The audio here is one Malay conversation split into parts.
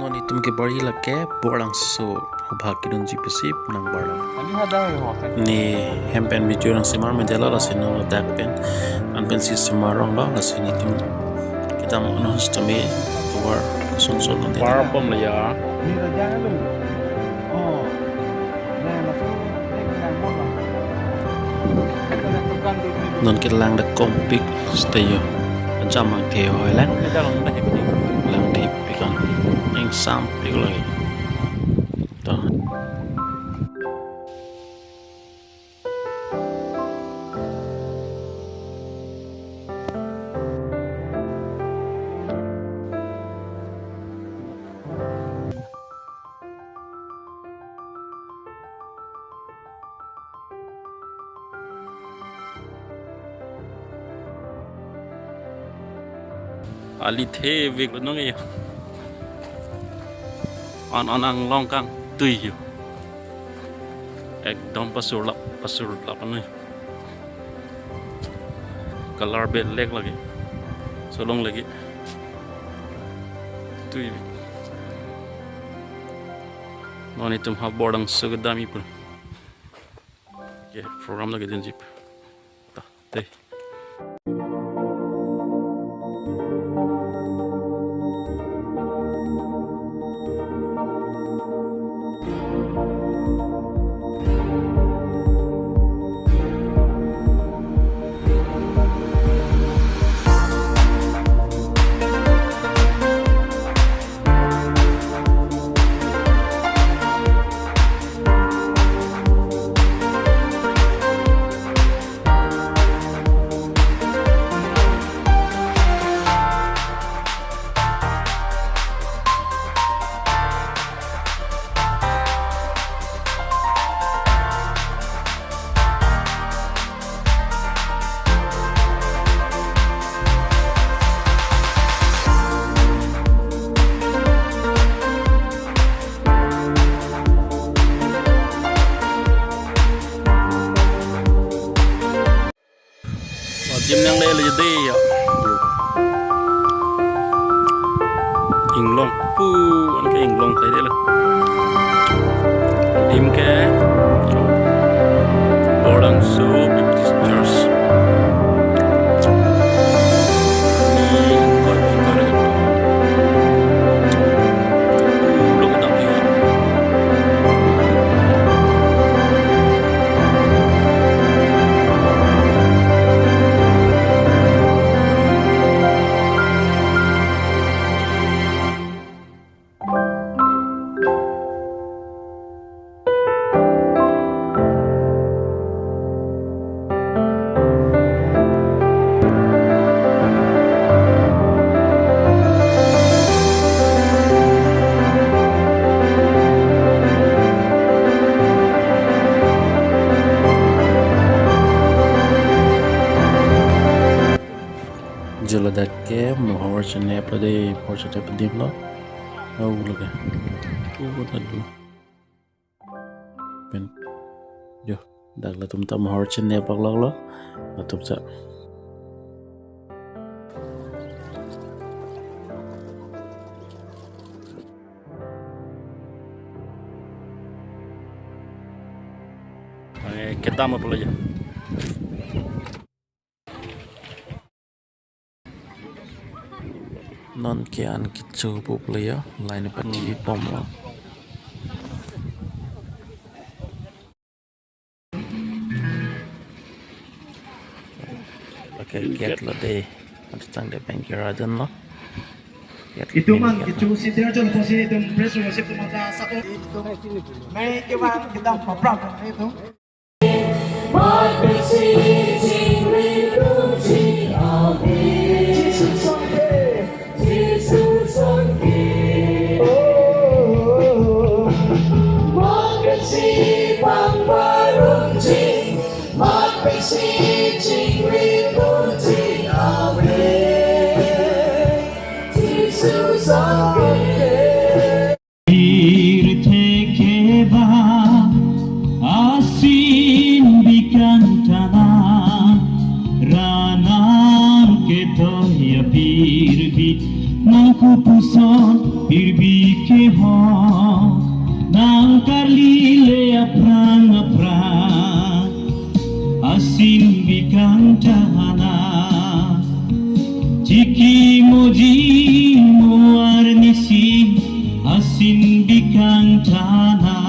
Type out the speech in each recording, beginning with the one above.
non itum ke bari lake Borlangso hubha kidun jipsip nang barang ni hempen video nang simar menjala la sino dak pen anpen si simar rong la sini tim kita mo non stame war kusun sol non bar pom la ya ni ra ja lu oh nah masuk non ke lang da kompik stay yo jam ang theo hoy lang lang di pikon ing sam pikon to ali the việc nó nghe on ang long kang tùy hiểu ekdom pasur lap này color bed leg lagi solong lagi tùy non itum ha Borlangso gedami pun program lagi jeep tah teh chim nang đây là gì ya inglong pu an ke inglong sai đây là tim ke Borlangso Baptist Church jela dakke mohor chene pade porchate padim lo au loge tu tadu pen jo dagla tumta mohor chene paklak lo atup cha kita mau pula ya non kian kicu populya lain pati pom lo pakai get lo deh ada tang de bank rajan lo itu mang kicu si dia jual posisi itu press wasip mata satu mai kebang kita paprak itu asin bikantana saya bir nangku puson bir ke ho nang karlile aprang asin bikang tahana Jiki moji muar nisi asin bikang tanah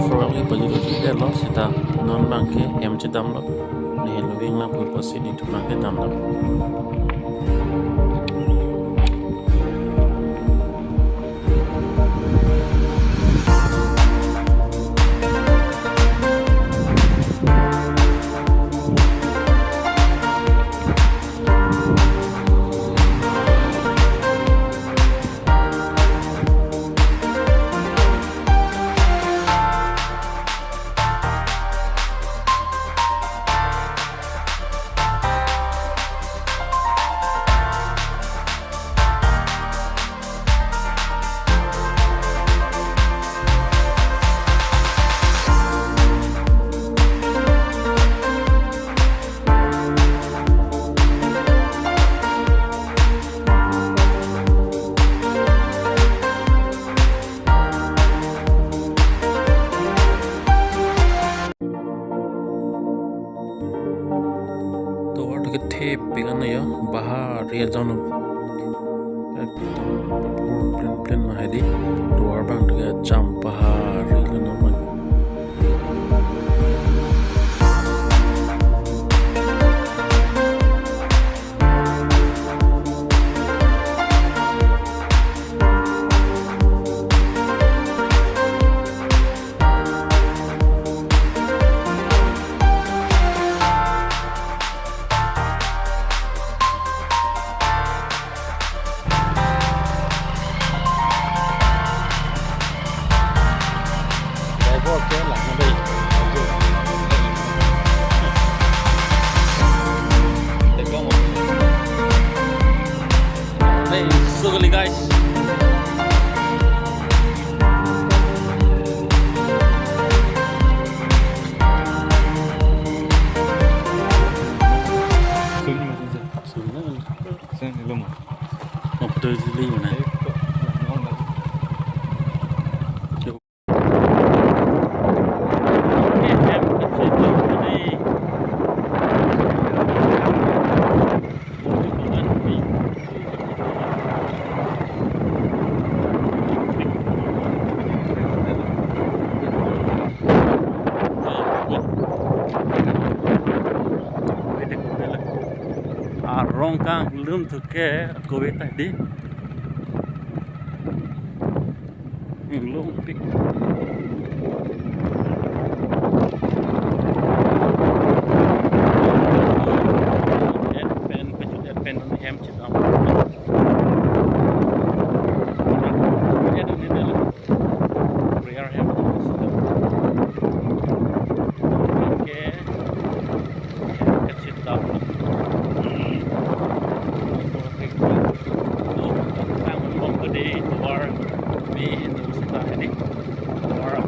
Program ini berjudul tidak lo sita non bangke em cedam lo nih lo yang lah purpose ini tu bangke dam lo थे पेगन या बाहर या जानो एकदम plain plain mahadi luar bang dia jam bahar itu nama Play slowly, guys. Apa tu sini mana? Rong kang belum tu ke kowe tadi belum pik pen pecut pen hem cit am ya tu ni dah rear hem oke kecil dah today to our me in the Usita ini or